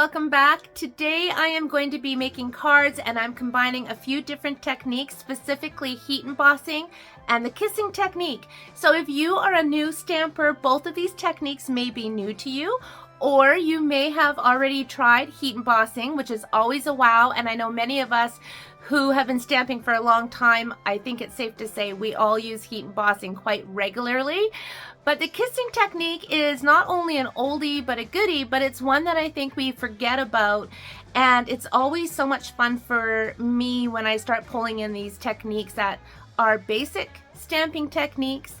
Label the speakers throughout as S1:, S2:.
S1: welcome back. Today I am going to be making cards and I'm combining a few different techniques, specifically heat embossing and the kissing technique. So if you are a new stamper, both of these techniques may be new to you, or you may have already tried heat embossing, which is always a wow. And I know many of us who have been stamping for a long time, I think it's safe to say we all use heat embossing quite regularly. But the kissing technique is not only an oldie but a goodie, but it's one that I think we forget about. And it's always so much fun for me when I start pulling in these techniques that are basic stamping techniques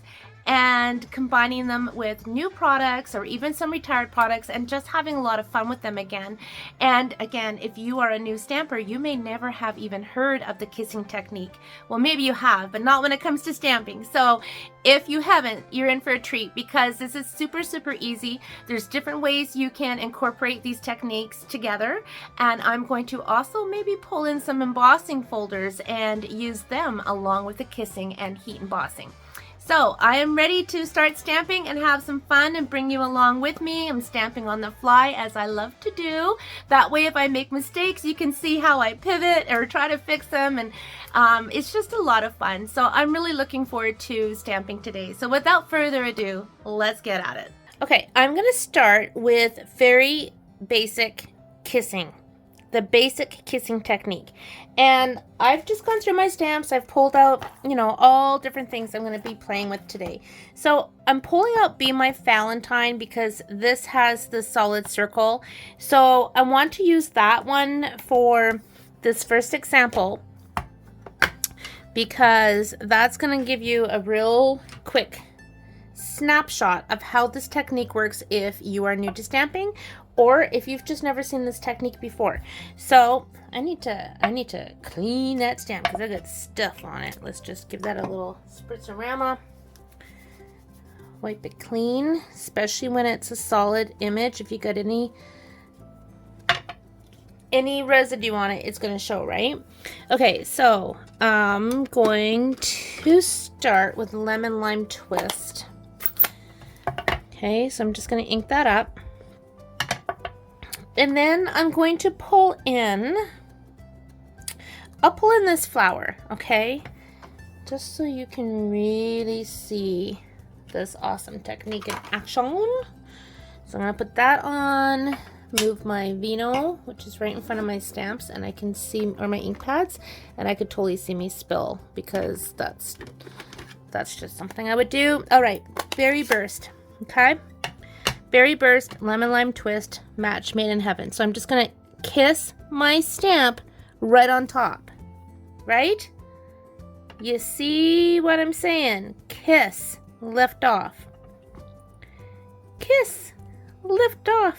S1: and combining them with new products or even some retired products and just having a lot of fun with them again. And again, if you are a new stamper, you may never have even heard of the kissing technique. Well, maybe you have, but not when it comes to stamping. So if you haven't, you're in for a treat because this is super easy. There's different ways you can incorporate these techniques together, and I'm going to also maybe pull in some embossing folders and use them along with the kissing and heat embossing. So I am ready to start stamping and have some fun and bring you along with me. I'm stamping on the fly as I love to do. That way if I make mistakes, you can see how I pivot or try to fix them, and it's just a lot of fun. So I'm really looking forward to stamping today. So without further ado, let's get at it. Okay, I'm gonna start with very basic kissing. The basic kissing technique. And I've just gone through my stamps. I've pulled out, all different things I'm going to be playing with today. So I'm pulling out Be My Valentine because this has the solid circle. So I want to use that one for this first example because that's going to give you a real quick snapshot of how this technique works if you are new to stamping or if you've just never seen this technique before. So I need to clean that stamp because I got stuff on it. Let's just give that a little spritzerama. Wipe it clean, especially when it's a solid image. If you got any residue on it, it's going to show, right? Okay, so I'm going to start with Lemon Lime Twist. Okay, so I'm just going to ink that up. And then I'm going to pull in, I'll pull in this flower, okay? Just so you can really see this awesome technique in action. So I'm going to put that on, move my Vino, which is right in front of my stamps, and I can see, or my ink pads, and I could totally see me spill because that's just something I would do. All right, Berry Burst, okay? Berry Burst, Lemon Lime Twist, match made in heaven. So I'm just going to kiss my stamp right on top, right? You see what I'm saying? Kiss, lift off. Kiss, lift off.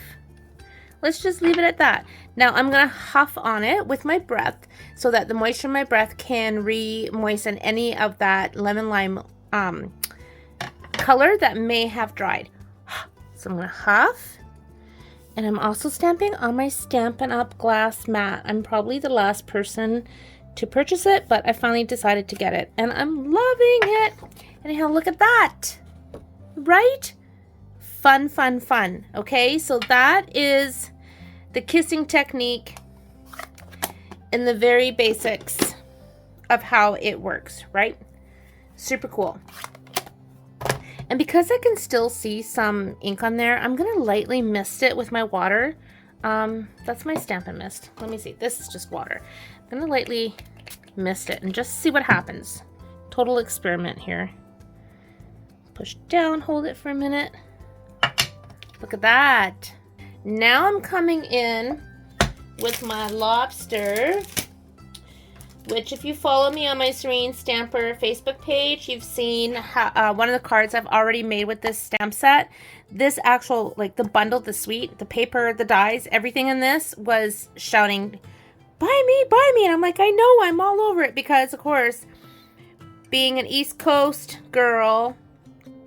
S1: Let's just leave it at that. Now I'm going to huff on it with my breath so that the moisture in my breath can re-moisten any of that lemon lime color that may have dried. So I'm going to huff, and I'm also stamping on my Stampin' Up! Glass mat. I'm probably the last person to purchase it, but I finally decided to get it, and I'm loving it. Anyhow, look at that, right? Fun, fun, fun. Okay, so that is the kissing technique in the very basics of how it works, right? Super cool. And because I can still see some ink on there, I'm going to lightly mist it with my water. That's my Stampin' Mist. Let me see. This is just water. I'm going to lightly mist it and just see what happens. Total experiment here. Push down, hold it for a minute. Look at that. Now I'm coming in with my lobster, which if you follow me on my Serene Stamper Facebook page, you've seen how, one of the cards I've already made with this stamp set. This actual, like the bundle, the suite, the paper, the dies, everything in this was shouting, buy me, buy me. And I'm like, I know, I'm all over it because, of course, being an East Coast girl,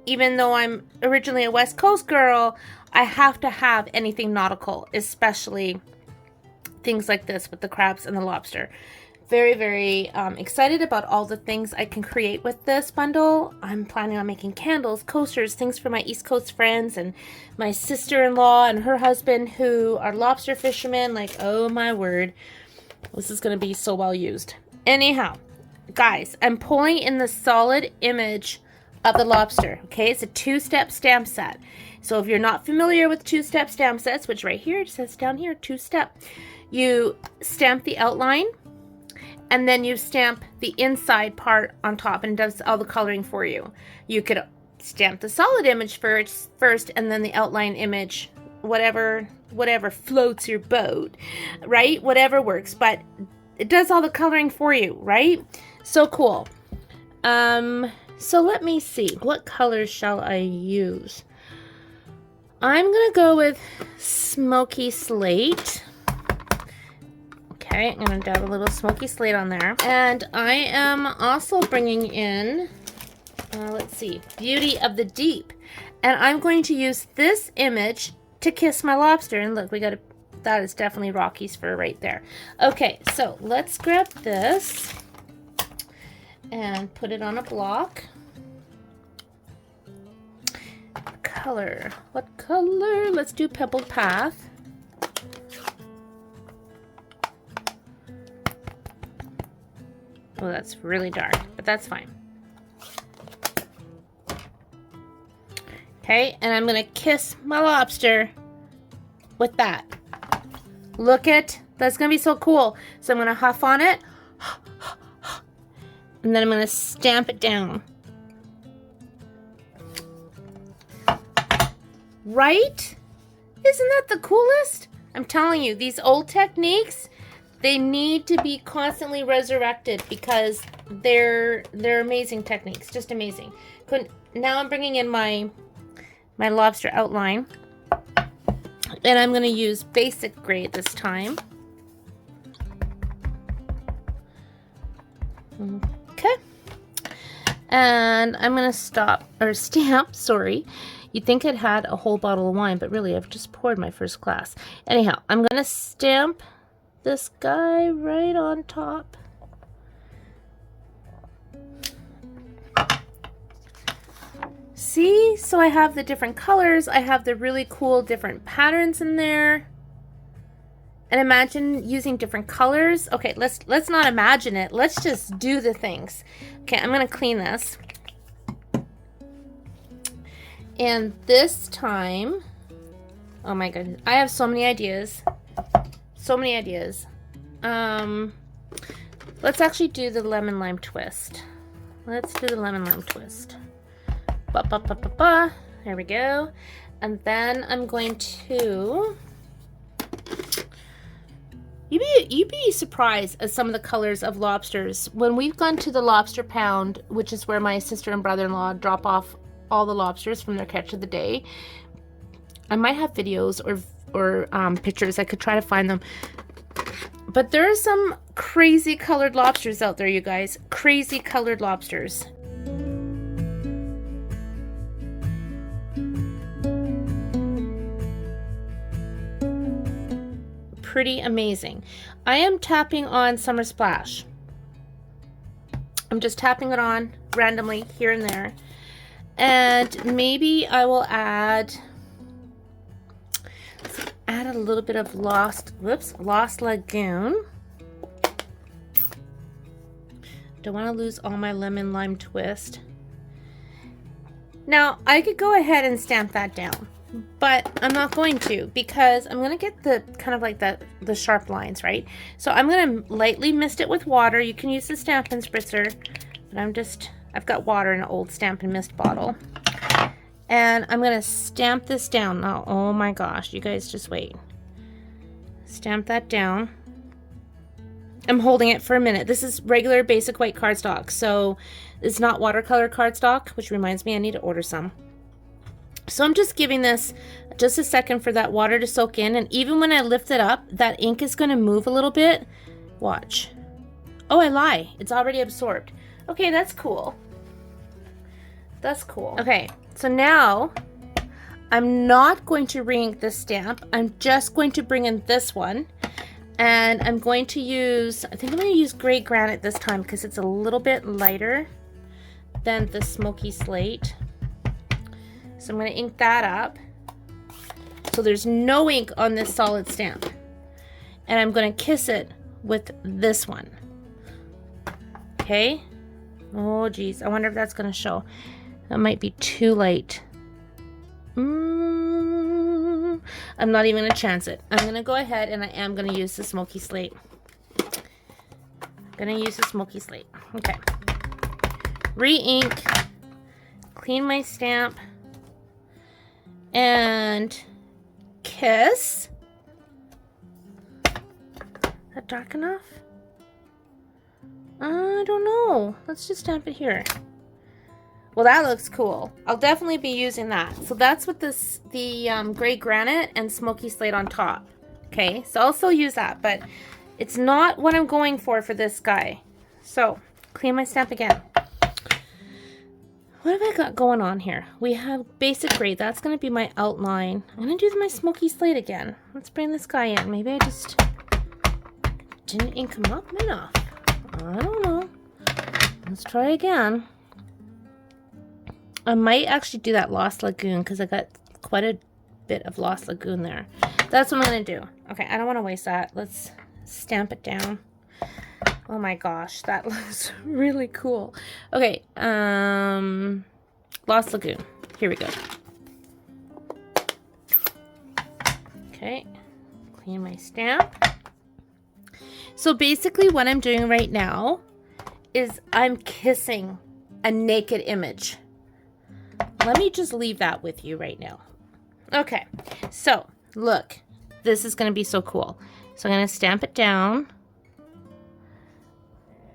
S1: even though I'm originally a West Coast girl, I have to have anything nautical, especially things like this with the crabs and the lobster. very, very excited about all the things I can create with this bundle. I'm planning on making candles, coasters, things for my East Coast friends and my sister-in-law and her husband who are lobster fishermen. Like, oh my word, this is going to be so well used. Anyhow, guys, I'm pulling in the solid image of the lobster. Okay, it's a 2-step stamp set. So if you're not familiar with 2-step stamp sets, which right here it says down here 2-step, you stamp the outline and then you stamp the inside part on top, and it does all the coloring for you. You could stamp the solid image first and then the outline image, whatever floats your boat, right? Whatever works, but it does all the coloring for you, right? So cool. So let me see, what colors shall I use? I'm gonna go with smoky slate. Okay, I'm gonna dab a little smoky slate on there. And I am also bringing in, let's see, Beauty of the Deep. And I'm going to use this image to kiss my lobster. And look, that is definitely Rocky's fur right there. Okay, so let's grab this and put it on a block. Color. What color? Let's do Pebbled Path. Oh, that's really dark, but that's fine. Okay, and I'm gonna kiss my lobster with that. Look it, that's gonna be so cool. So I'm gonna huff on it, and then I'm gonna stamp it down. Right? Isn't that the coolest? I'm telling you, these old techniques, they need to be constantly resurrected because they're amazing techniques, just amazing. Now I'm bringing in my lobster outline, and I'm going to use basic gray this time. Okay. And I'm going to stamp, sorry. You'd think I'd had a whole bottle of wine, but really I've just poured my first glass. Anyhow, I'm going to stamp this guy right on top. See? So I have the different colors. I have the really cool different patterns in there. And imagine using different colors. Okay, let's not imagine it. Let's just do the things. Okay, I'm going to clean this. And this time, oh my goodness, I have so many ideas. So many ideas. Let's actually do the lemon lime twist. Let's do the lemon lime twist. There we go. And then I'm going to, you'd be surprised at some of the colors of lobsters. When we've gone to the lobster pound, which is where my sister and brother-in-law drop off all the lobsters from their catch of the day, I might have videos or pictures. I could try to find them. But there are some crazy colored lobsters out there, you guys. Crazy colored lobsters. Pretty amazing. I am tapping on Summer Splash. I'm just tapping it on randomly here and there. And maybe I will add a little bit of Lost Lagoon. Don't want to lose all my lemon lime twist. Now, I could go ahead and stamp that down, but I'm not going to because I'm going to get the kind of like the sharp lines, right? So I'm going to lightly mist it with water. You can use the Stampin' Spritzer, but I've got water in an old Stampin' Mist bottle. And I'm going to stamp this down. Now, oh my gosh, you guys just wait. Stamp that down. I'm holding it for a minute. This is regular basic white cardstock, so it's not watercolor cardstock, which reminds me I need to order some. So I'm just giving this just a second for that water to soak in, and even when I lift it up, that ink is going to move a little bit. Watch. Oh, I lie. It's already absorbed. Okay, that's cool. That's cool. Okay, so now I'm not going to re-ink this stamp. I'm just going to bring in this one, And I'm going to use, I think I'm going to use gray granite this time because it's a little bit lighter than the smoky slate. So I'm going to ink that up. So there's no ink on this solid stamp. And I'm going to kiss it with this one. Okay. Oh geez, I wonder if that's going to show. That might be too light. I'm not even going to chance it. I'm going to go ahead and I am going to use the smoky slate. I'm going to use the smoky slate. Okay. Re-ink. Clean my stamp. And kiss. Is that dark enough? I don't know. Let's just stamp it here. Well, that looks cool. I'll definitely be using that. So that's with this, the gray granite and smoky slate on top. Okay, so I'll still use that, but it's not what I'm going for this guy. So, clean my stamp again. What have I got going on here? We have basic gray. That's going to be my outline. I'm going to do my smoky slate again. Let's bring this guy in. Maybe I just didn't ink him up enough. I don't know. Let's try again. I might actually do that Lost Lagoon because I got quite a bit of Lost Lagoon there. That's what I'm going to do. Okay, I don't want to waste that. Let's stamp it down. Oh my gosh, that looks really cool. Okay, Lost Lagoon. Here we go. Okay, clean my stamp. So basically what I'm doing right now is I'm kissing a naked image. Let me just leave that with you right now. Okay, so look, this is going to be so cool. So I'm going to stamp it down.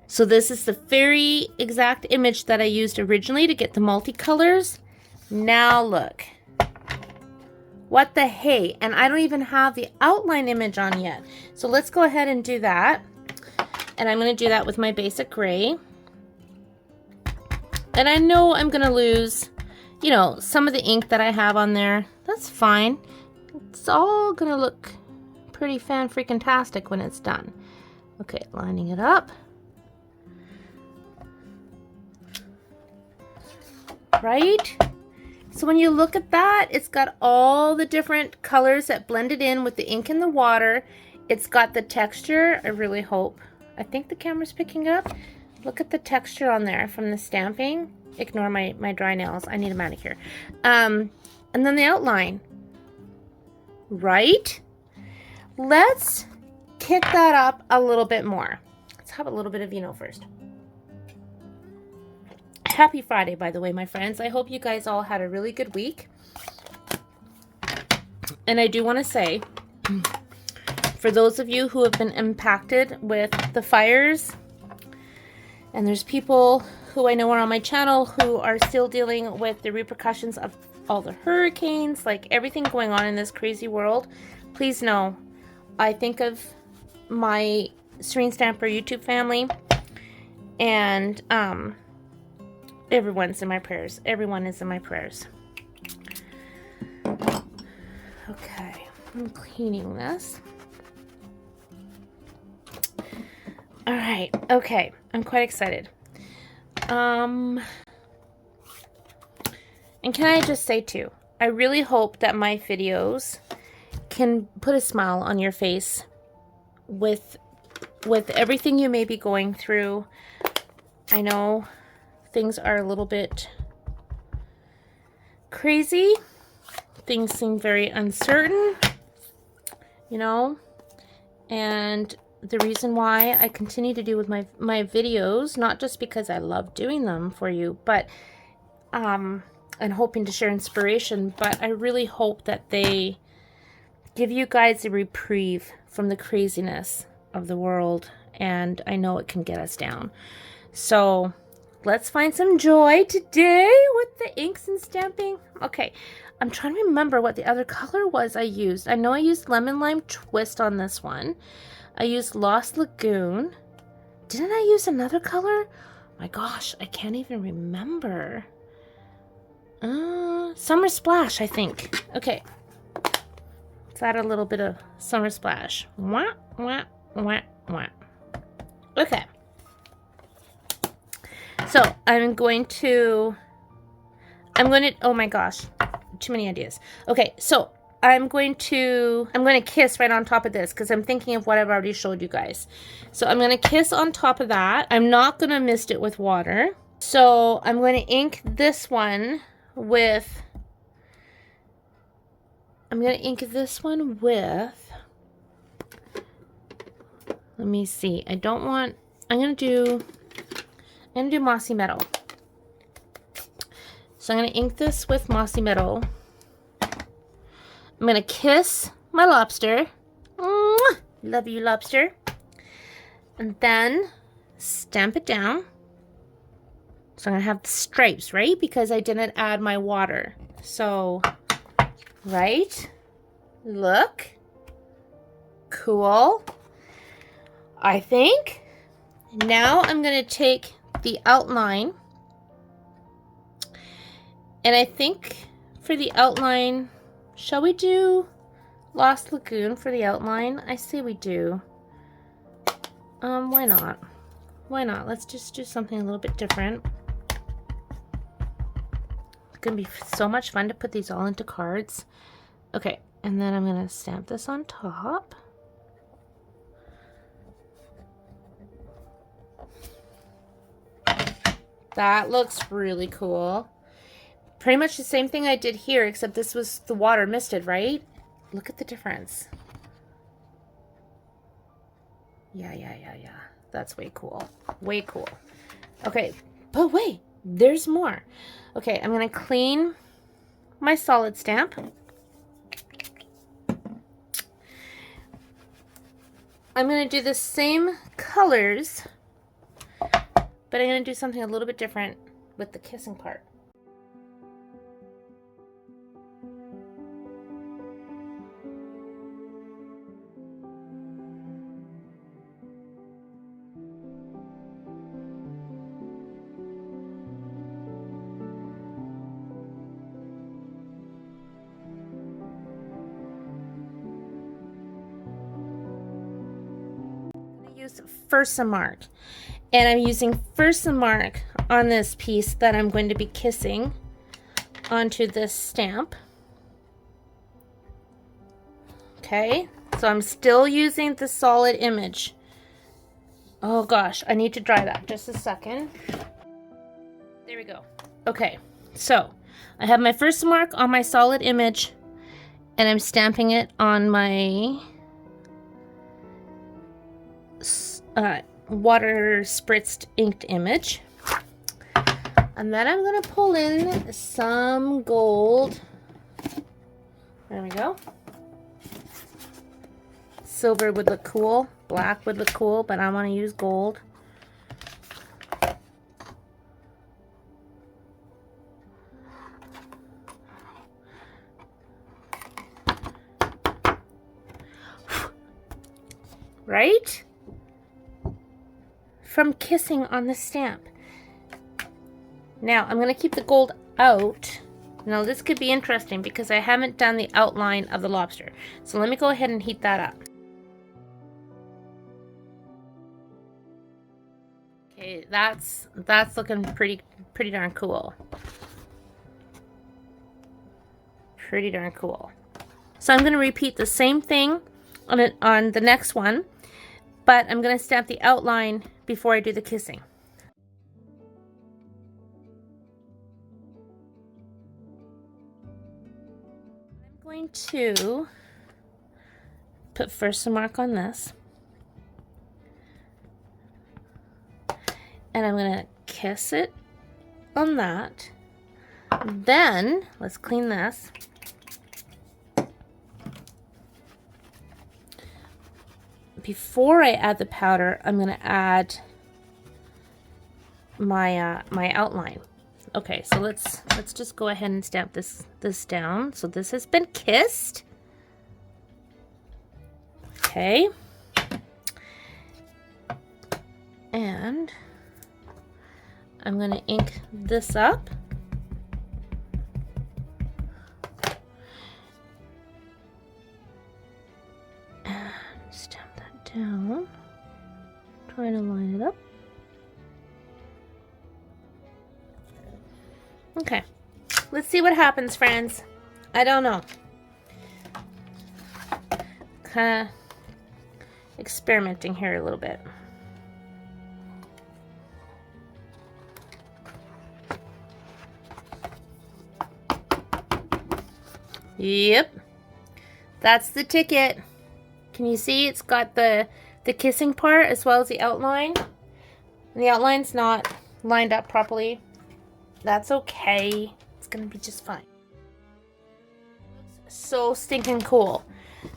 S1: So this is the very exact image that I used originally to get the multicolors. Now look. What the hey? And I don't even have the outline image on yet. So let's go ahead and do that. And I'm going to do that with my basic gray. And I know I'm going to lose, you know, some of the ink that I have on there. That's fine. It's all going to look pretty fan-freaking-tastic when it's done. Okay, lining it up. Right? So when you look at that, it's got all the different colors that blended in with the ink and the water. It's got the texture. I really hope. I think the camera's picking up. Look at the texture on there from the stamping. Ignore my dry nails. I need a manicure. And then the outline. Right? Let's kick that up a little bit more. Let's have a little bit of vino first. Happy Friday, by the way, my friends. I hope you guys all had a really good week. And I do want to say, for those of you who have been impacted with the fires, and there's people who I know are on my channel who are still dealing with the repercussions of all the hurricanes, like everything going on in this crazy world, please know I think of my Serene Stamper YouTube family, and everyone's in my prayers. Everyone is in my prayers. Okay, I'm cleaning this. All right, okay, I'm quite excited. And can I just say too, I really hope that my videos can put a smile on your face with everything you may be going through. I know things are a little bit crazy. Things seem very uncertain, you know, and the reason why I continue to do with my videos, not just because I love doing them for you, but and hoping to share inspiration, but I really hope that they give you guys a reprieve from the craziness of the world, and I know it can get us down. So let's find some joy today with the inks and stamping. Okay, I'm trying to remember what the other color was I used. I know I used Lemon Lime Twist on this one. I used Lost Lagoon. Didn't I use another color? My gosh, I can't even remember. Summer Splash, I think. Okay. Let's Let's add a little bit of summer splash. Wah, wah, wah, wah. Okay. So I'm going to, oh my gosh, too many ideas. Okay, so I'm going to kiss right on top of this because I'm thinking of what I've already showed you guys. So I'm going to kiss on top of that. I'm not going to mist it with water. So I'm going to ink this one with, let me see. I'm going to do Mossy Meadow. So I'm going to ink this with Mossy Meadow. I'm going to kiss my lobster. Mwah! Love you, lobster. And then stamp it down. So I'm going to have the stripes, right? Because I didn't add my water. So, right? Look. Cool. I think. Now I'm going to take the outline. And I think for the outline, shall we do Lost Lagoon for the outline? I say we do. Why not? Why not? Let's just do something a little bit different. It's gonna be so much fun to put these all into cards. Okay, and then I'm gonna stamp this on top. That looks really cool. Pretty much the same thing I did here, except this was the water misted, right? Look at the difference. Yeah. That's way cool. Way cool. Okay, but wait, there's more. Okay, I'm gonna clean my solid stamp. I'm gonna do the same colors, but I'm gonna do something a little bit different with the kissing part. Use Versamark, and I'm using Versamark on this piece that I'm going to be kissing onto this stamp. Okay, so I'm still using the solid image. Oh gosh, I need to dry that just a second. There we go. Okay, so I have my Versamark on my solid image, and I'm stamping it on my water spritzed inked image. And then I'm going to pull in some gold. There we go. Silver would look cool. Black would look cool, but I want to use gold. Right? From kissing on the stamp. Now I'm going to keep the gold out. Now this could be interesting because I haven't done the outline of the lobster. So let me go ahead and heat that up. Okay, that's looking pretty darn cool. Pretty darn cool. So I'm going to repeat the same thing on the next one, but I'm going to stamp the outline before I do the kissing. I'm going to put Versamark on this, and I'm going to kiss it on that. Then let's clean this. Before I add the powder, I'm going to add my my outline. Okay, so let's just go ahead and stamp this down. So this has been kissed. Okay. And I'm going to ink this up. down, trying to line it up. Okay, let's see what happens, friends. I don't know. Kind of experimenting here a little bit. Yep, that's the ticket. Can you see it's got the kissing part as well as the outline? And the outline's not lined up properly. That's okay. It's gonna be just fine. So stinking cool.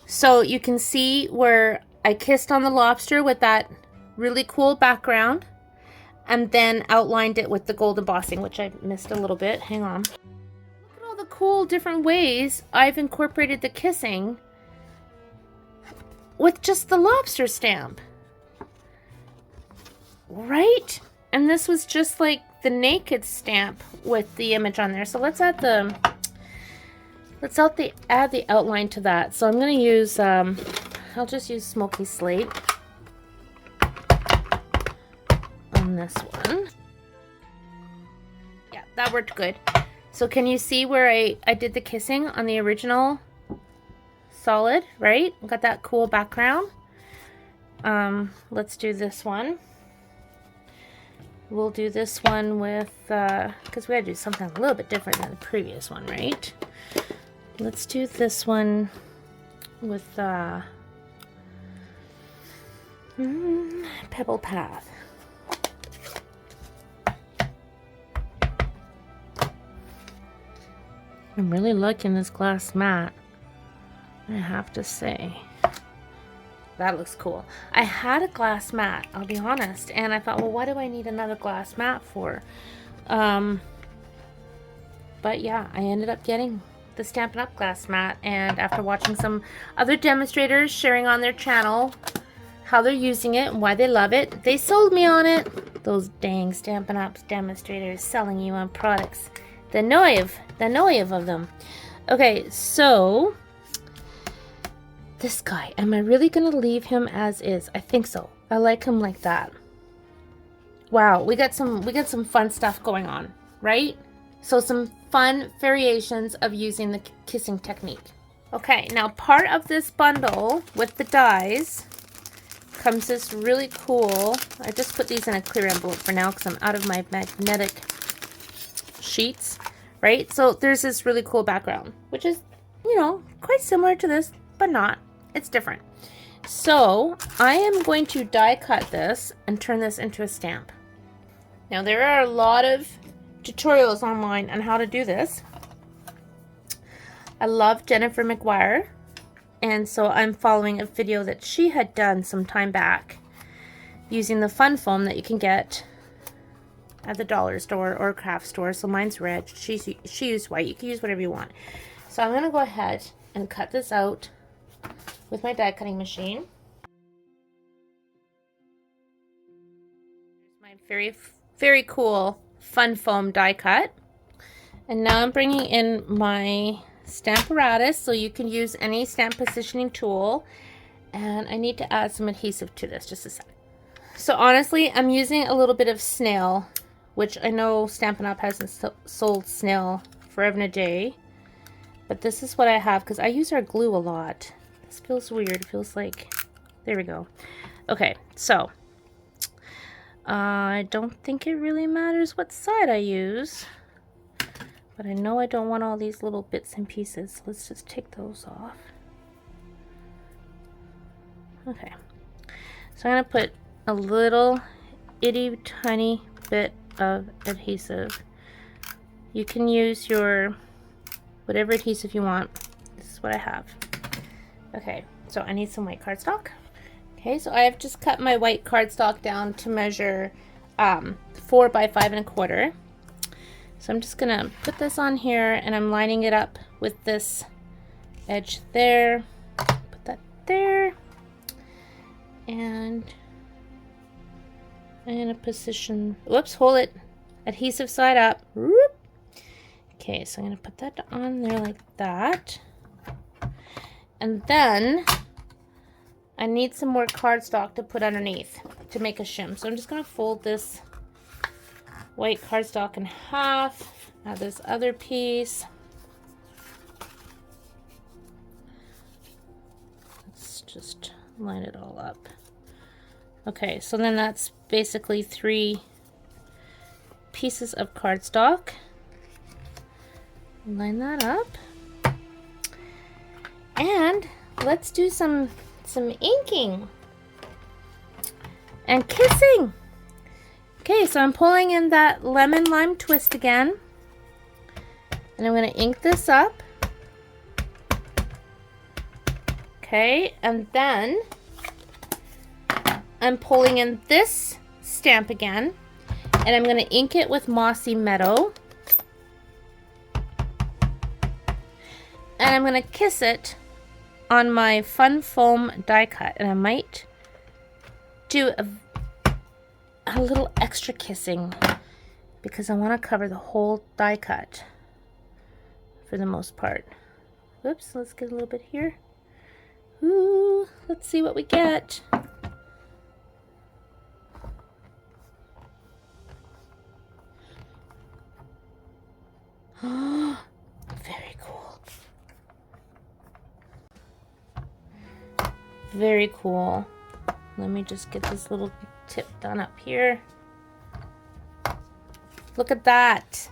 S1: So you can see where I kissed on the lobster with that really cool background and then outlined it with the gold embossing, which I missed a little bit. Hang on. Look at all the cool different ways I've incorporated the kissing with just the lobster stamp. Right? And this was just like the naked stamp with the image on there. So let's add the outline to that. So I'm going to use I'll just use Smoky Slate on this one. Yeah, that worked good. So can you see where I did the kissing on the original solid, right? Got that cool background. Let's do this one. We'll do this one with, because we had to do something a little bit different than the previous one, right? Let's do this one with Pebble Path. I'm really liking this glass mat, I have to say. That looks cool. I had a glass mat, I'll be honest, and I thought, well, what do I need another glass mat for? But yeah, I ended up getting the Stampin' Up! Glass mat, and after watching some other demonstrators sharing on their channel how they're using it and why they love it, they sold me on it. Those dang Stampin' Up! Demonstrators selling you on products. The noive of them. Okay, so this guy, am I really gonna leave him as is? I think so. I like him like that. Wow, we got some fun stuff going on, right? So some fun variations of using the kissing technique. Okay, now part of this bundle with the dies comes this really cool, I just put these in a clear envelope for now because I'm out of my magnetic sheets, right? So there's this really cool background, which is, you know, quite similar to this, but not. It's different. So I am going to die cut this and turn this into a stamp. Now there are a lot of tutorials online on how to do this. I love Jennifer McGuire, and so I'm following a video that she had done some time back using the fun foam that you can get at the dollar store or craft store. So mine's red, she used white. You can use whatever you want. So I'm gonna go ahead and cut this out with my die cutting machine. Here's my very cool fun foam die cut. And now I'm bringing in my Stamparatus, so you can use any stamp positioning tool. And I need to add some adhesive to this, just a sec. So honestly, I'm using a little bit of snail, which I know Stampin' Up! Hasn't sold snail forever and a day. But this is what I have, because I use our glue a lot. This feels weird. It feels like, there we go. Okay, so I don't think it really matters what side I use, but I know I don't want all these little bits and pieces. Let's just take those off. Okay, so I'm going to put a little itty tiny bit of adhesive. You can use your whatever adhesive you want. This is what I have. Okay, so I need some white cardstock. Okay, so I have just cut my white cardstock down to measure 4 by 5 1/4. So I'm just gonna put this on here, and I'm lining it up with this edge there. Put that there, and I'm gonna position. Whoops, hold it. Adhesive side up. Whoop. Okay, so I'm gonna put that on there like that, and then I need some more cardstock to put underneath to make a shim. So I'm just going to fold this white cardstock in half. Add this other piece. Let's just line it all up. Okay, so then that's basically 3 pieces of cardstock. Line that up. And let's do some inking and kissing. Okay, so I'm pulling in that lemon lime twist again. And I'm going to ink this up. Okay, and then I'm pulling in this stamp again, and I'm going to ink it with Mossy Meadow. And I'm going to kiss it on my Fun Foam die cut. And I might do a little extra kissing because I want to cover the whole die cut for the most part. Oops, let's get a little bit here. Ooh, let's see what we get. Very cool. Very cool. Let me just get this little tip done up here. Look at that.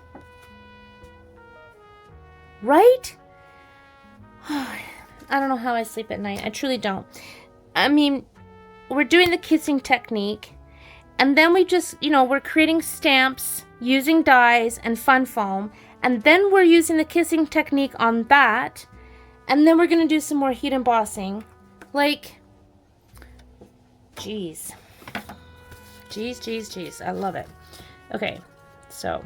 S1: Right? I don't know how I sleep at night. I truly don't. I mean, we're doing the kissing technique, and then we just, we're creating stamps using dies and Fun Foam, and then we're using the kissing technique on that, and then we're going to do some more heat embossing. Like, geez. Geez. I love it. Okay, so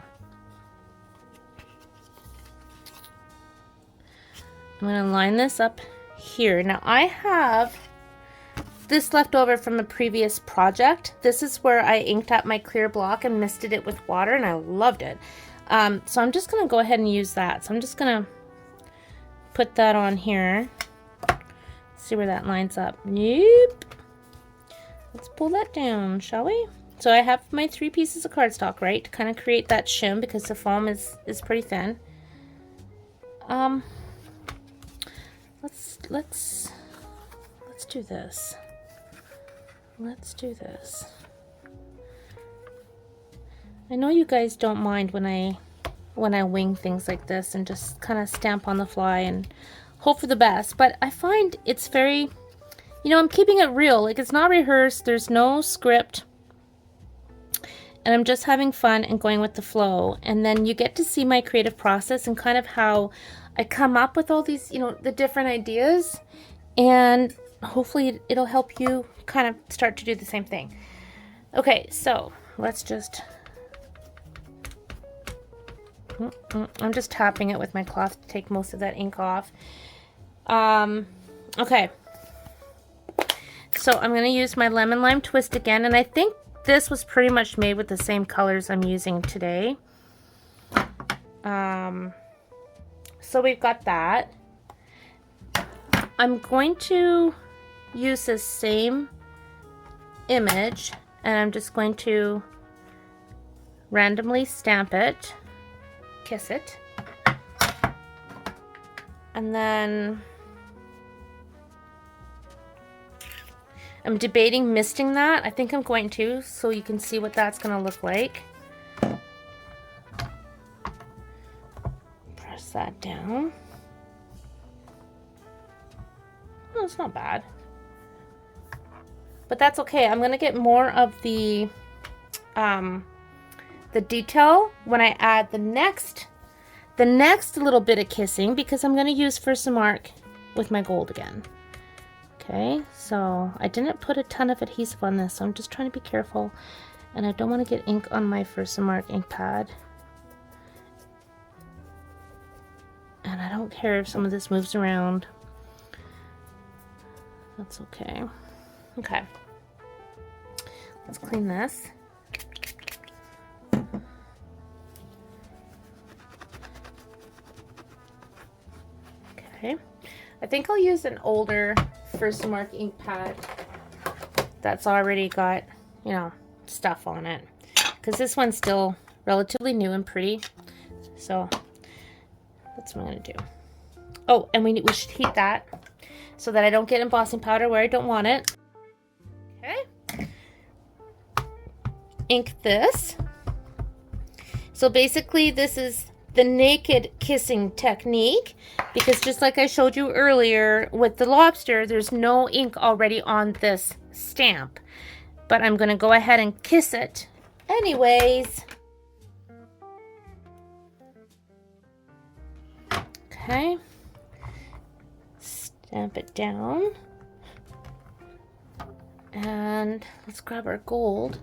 S1: I'm going to line this up here. Now I have this left over from a previous project. This is where I inked up my clear block and misted it with water, and I loved it. So I'm just going to go ahead and use that. So I'm just going to put that on here. See where that lines up. Nope. Let's pull that down, shall we? So I have my 3 pieces of cardstock, right, to kind of create that shim because the foam is pretty thin. Let's do this. Let's do this. I know you guys don't mind when I wing things like this and just kind of stamp on the fly and hope for the best, but I find it's very, I'm keeping it real. Like, it's not rehearsed, there's no script, and I'm just having fun and going with the flow. And then you get to see my creative process and kind of how I come up with all these, the different ideas, and hopefully it'll help you kind of start to do the same thing. Okay, so let's just, I'm just tapping it with my cloth to take most of that ink off. Okay, so I'm going to use my lemon lime twist again, and I think this was pretty much made with the same colors I'm using today. So we've got that. I'm going to use this same image, and I'm just going to randomly stamp it, kiss it, and then I'm debating misting that. I think I'm going to, so you can see what that's going to look like. Press that down. Oh, it's not bad. But that's okay. I'm going to get more of the detail when I add the next little bit of kissing, because I'm going to use Versamark with my gold again. Okay, so I didn't put a ton of adhesive on this, so I'm just trying to be careful, and I don't want to get ink on my Versamark ink pad. And I don't care if some of this moves around. That's okay. Okay, let's clean this. Okay, I think I'll use an older First Mark ink pad that's already got, you know, stuff on it. Because this one's still relatively new and pretty. So that's what I'm going to do. Oh, and we should heat that so that I don't get embossing powder where I don't want it. Okay. Ink this. So basically this is the naked kissing technique, because just like I showed you earlier with the lobster, there's no ink already on this stamp. But I'm going to go ahead and kiss it anyways. Okay. Stamp it down. And let's grab our gold.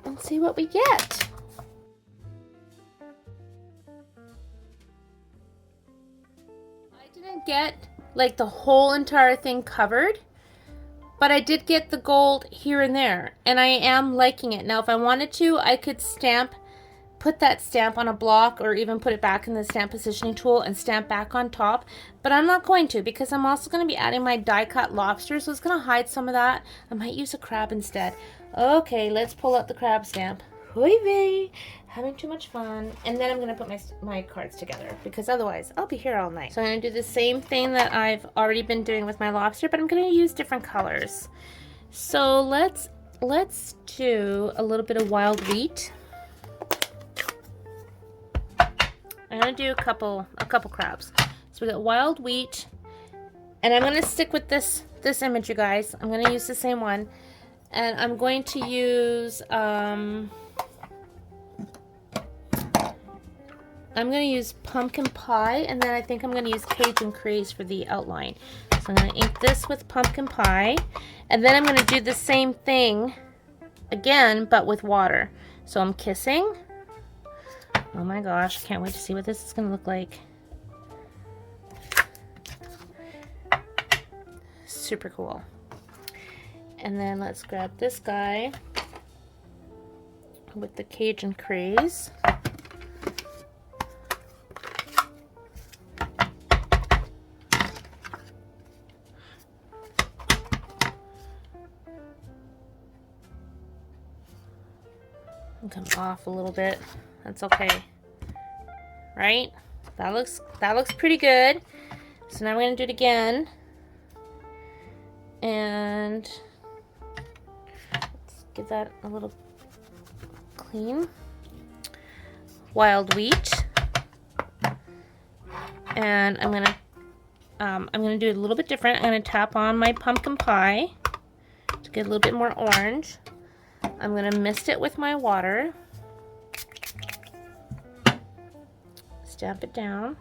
S1: And see what we get. I didn't get like the whole entire thing covered, but I did get the gold here and there, and I am liking it. Now if I wanted to, I could put that stamp on a block, or even put it back in the stamp positioning tool and stamp back on top, but I'm not going to, because I'm also going to be adding my die cut lobster, so it's going to hide some of that. I might use a crab instead. Okay, let's pull out the crab stamp. Hoi vey, having too much fun. And then I'm going to put my cards together, because otherwise I'll be here all night. So I'm going to do the same thing that I've already been doing with my lobster, but I'm going to use different colors. So let's do a little bit of wild wheat. I'm going to do a couple crabs. So we got wild wheat, and I'm going to stick with this image, you guys. I'm going to use the same one, and I'm going to use pumpkin pie, and then I think I'm going to use Cajun craze for the outline. So I'm going to ink this with pumpkin pie, and then I'm going to do the same thing again, but with water. So I'm kissing. Oh my gosh, can't wait to see what this is going to look like. Super cool. And then let's grab this guy with the Cajun craze. Come off a little bit. That's okay, right? That looks pretty good. So now we're gonna do it again, and let's give that a little clean. Wild wheat, and I'm gonna do it a little bit different. I'm gonna tap on my pumpkin pie to get a little bit more orange. I'm gonna mist it with my water. Stamp it down.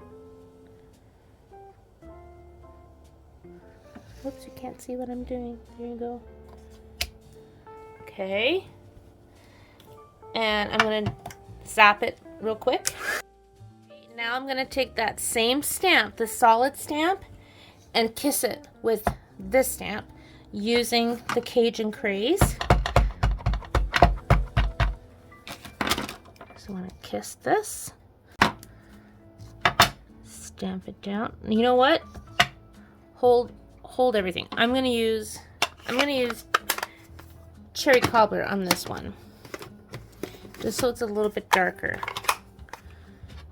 S1: Oops, you can't see what I'm doing. There you go. Okay. And I'm gonna zap it real quick. Now I'm gonna take that same stamp, the solid stamp, and kiss it with this stamp using the Cajun craze. So I'm gonna kiss this. Stamp it down. You know what? Hold everything. I'm gonna use cherry cobbler on this one, just so it's a little bit darker.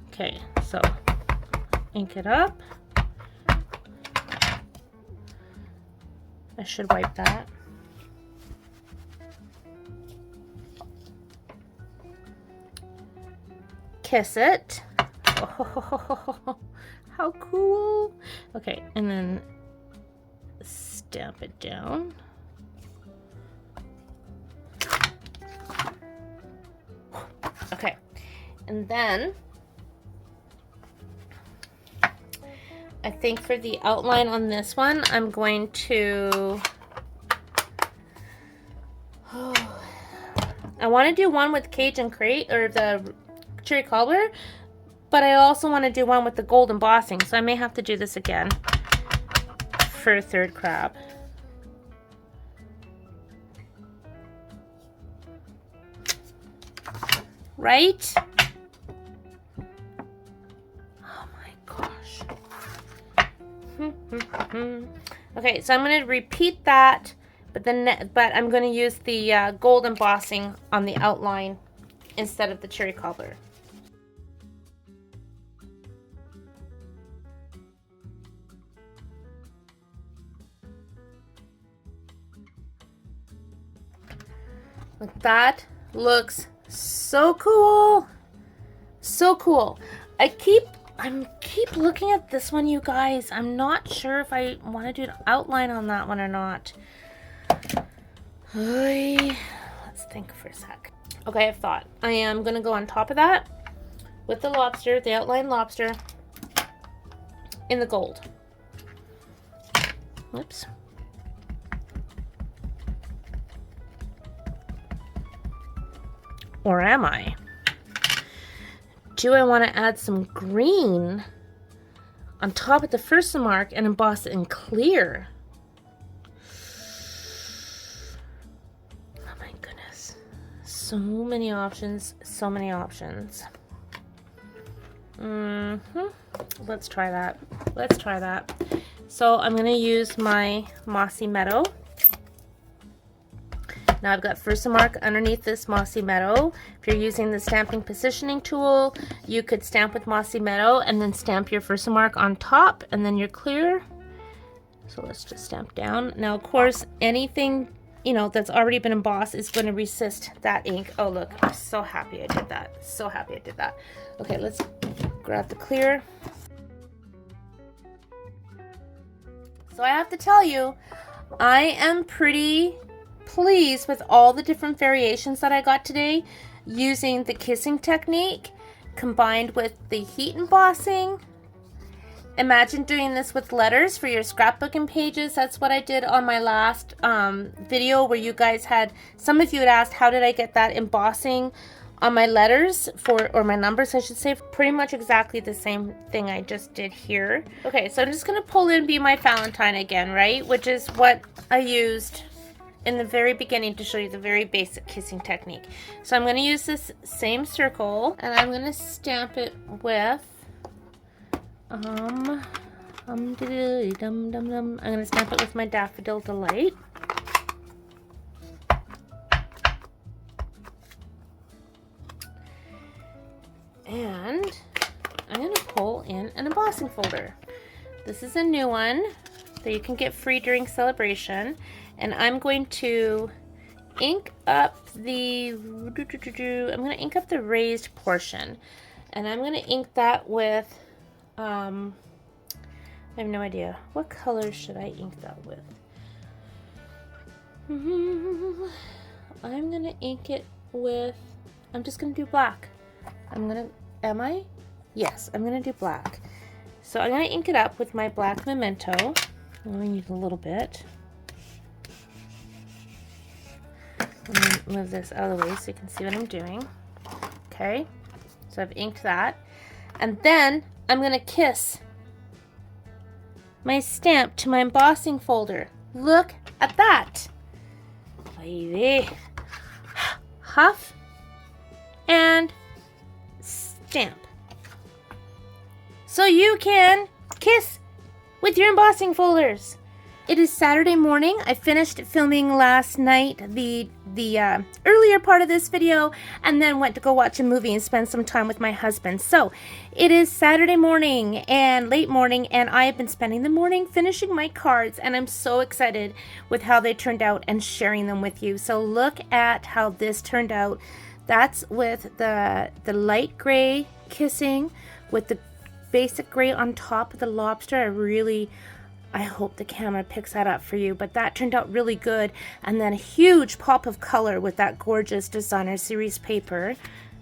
S1: Okay, so ink it up. I should wipe that. Kiss it. Oh, how cool. Okay, and then stamp it down. Okay, and then I think for the outline on this one, I'm going to I want to do one with Cajun crate or the cherry cobbler, but I also want to do one with the gold embossing, so I may have to do this again for a third crab. Right? Oh my gosh. Okay, so I'm going to repeat that, but I'm going to use the gold embossing on the outline instead of the cherry cobbler. Like that looks so cool. So cool. I keep looking at this one, you guys. I'm not sure if I want to do an outline on that one or not. Let's think for a sec. Okay, I've thought. I am going to go on top of that with the lobster, the outline lobster, in the gold. Whoops. Or am I? Do I want to add some green on top of the first mark and emboss it in clear? Oh my goodness. So many options, so many options. Let's try that. Let's try that. So I'm going to use my Mossy Meadow. Now I've got first mark underneath this Mossy Meadow. If you're using the stamping positioning tool, you could stamp with Mossy Meadow and then stamp your first mark on top and then you're clear. So let's just stamp down. Now of course anything, you know, that's already been embossed is going to resist that ink. Oh look, I'm so happy I did that. So happy I did that. Okay, let's grab the clear. So I have to tell you, I am pretty pleased with all the different variations that I got today using the kissing technique combined with the heat embossing. Imagine doing this with letters for your scrapbooking pages. That's what I did on my last video where you guys had, some of you had asked how did I get that embossing on my letters or my numbers I should say. Pretty much exactly the same thing I just did here. Okay, so I'm just gonna pull in Be My Valentine again, right? Which is what I used in the very beginning to show you the very basic kissing technique. So I'm going to use this same circle and I'm going to stamp it with I'm going to stamp it with my Daffodil Delight. And I'm going to pull in an embossing folder. This is a new one that you can get free during celebration. And I'm going to ink up the raised portion. And I'm going to ink that with, I have no idea. What color should I ink that with? I'm going to ink it with, I'm just going to do black. Am I? Yes, I'm going to do black. So I'm going to ink it up with my black Memento. I only need a little bit. Let me move this out of the way so you can see what I'm doing. Okay, so I've inked that. And then I'm going to kiss my stamp to my embossing folder. Look at that. Baby. Huff and stamp. So you can kiss with your embossing folders. It is Saturday morning. I finished filming last night the earlier part of this video and then went to go watch a movie and spend some time with my husband. So it is Saturday morning and late morning and I have been spending the morning finishing my cards and I'm so excited with how they turned out and sharing them with you. So look at how this turned out. That's with the light gray kissing with the basic gray on top of the lobster. I hope the camera picks that up for you, but that turned out really good. And then a huge pop of color with that gorgeous designer series paper.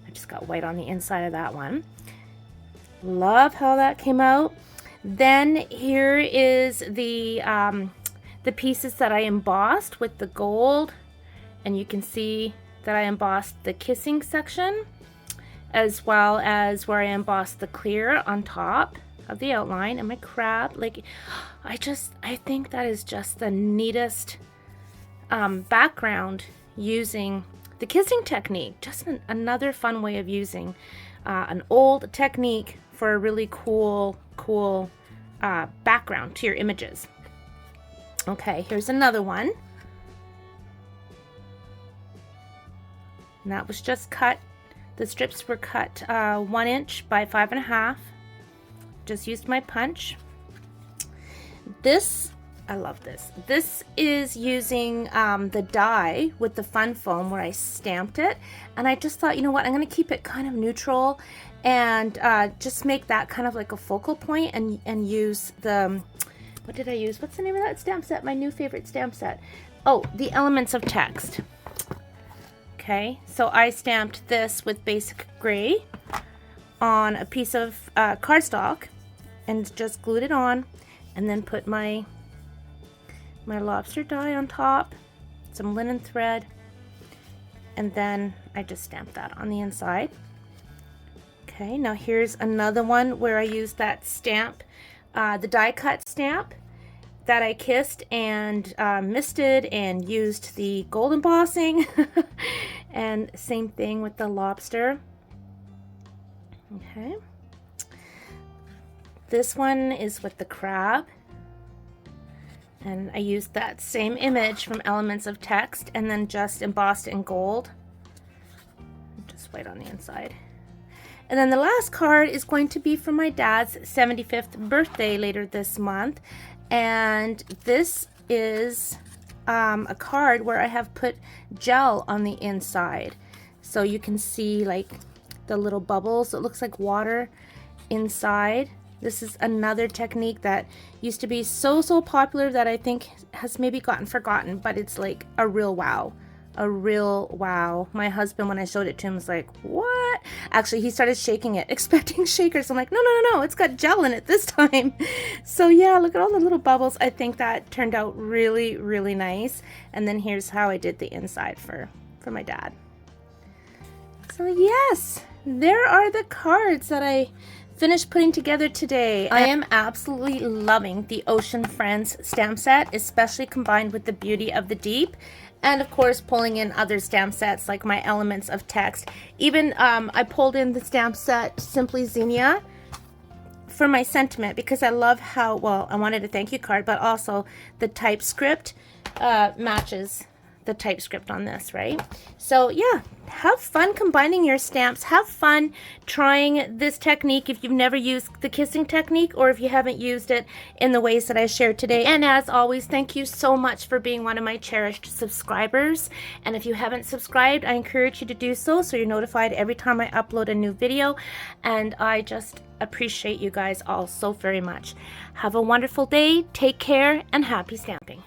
S1: I just got white on the inside of that one. Love how that came out. Then here is the pieces that I embossed with the gold, and you can see that I embossed the kissing section as well as where I embossed the clear on top of the outline and my crab. Like, I think that is just the neatest background using the kissing technique. Just another fun way of using an old technique for a really cool background to your images. Okay, here's another one. And that was just cut. The strips were cut 1 inch by 5.5. Just used my punch. This, I love this. This is using the die with the fun foam where I stamped it. And I just thought, you know what, I'm going to keep it kind of neutral and just make that kind of like a focal point and use the, what did I use? What's the name of that stamp set? My new favorite stamp set. Oh, the Elements of Text. Okay, so I stamped this with basic gray on a piece of cardstock and just glued it on, and then put my lobster die on top, some linen thread, and then I just stamped that on the inside. Okay, now here's another one where I used that stamp, the die cut stamp that I kissed and misted and used the gold embossing. And same thing with the lobster. Okay. This one is with the crab. And I used that same image from Elements of Text and then just embossed in gold. Just white on the inside. And then the last card is going to be for my dad's 75th birthday later this month. And this is a card where I have put gel on the inside. So you can see like the little bubbles. It looks like water inside. This is another technique that used to be so popular that I think has maybe gotten forgotten, but it's like a real wow. A real wow. My husband, when I showed it to him, was like, what? Actually, he started shaking it, expecting shakers. I'm like, no, it's got gel in it this time. So yeah, look at all the little bubbles. I think that turned out really, really nice. And then here's how I did the inside for my dad. So yes, there are the cards that I finished putting together today. I am absolutely loving the Ocean Friends stamp set, especially combined with the beauty of the deep. And of course, pulling in other stamp sets like my Elements of Text. Even I pulled in the stamp set Simply Xenia for my sentiment because I love how, well, I wanted a thank you card, but also the typescript matches the typescript on this, right? So yeah, have fun combining your stamps. Have fun trying this technique if you've never used the kissing technique or if you haven't used it in the ways that I shared today. And as always, thank you so much for being one of my cherished subscribers. And if you haven't subscribed, I encourage you to do so you're notified every time I upload a new video. And I just appreciate you guys all so very much. Have a wonderful day, take care, and happy stamping.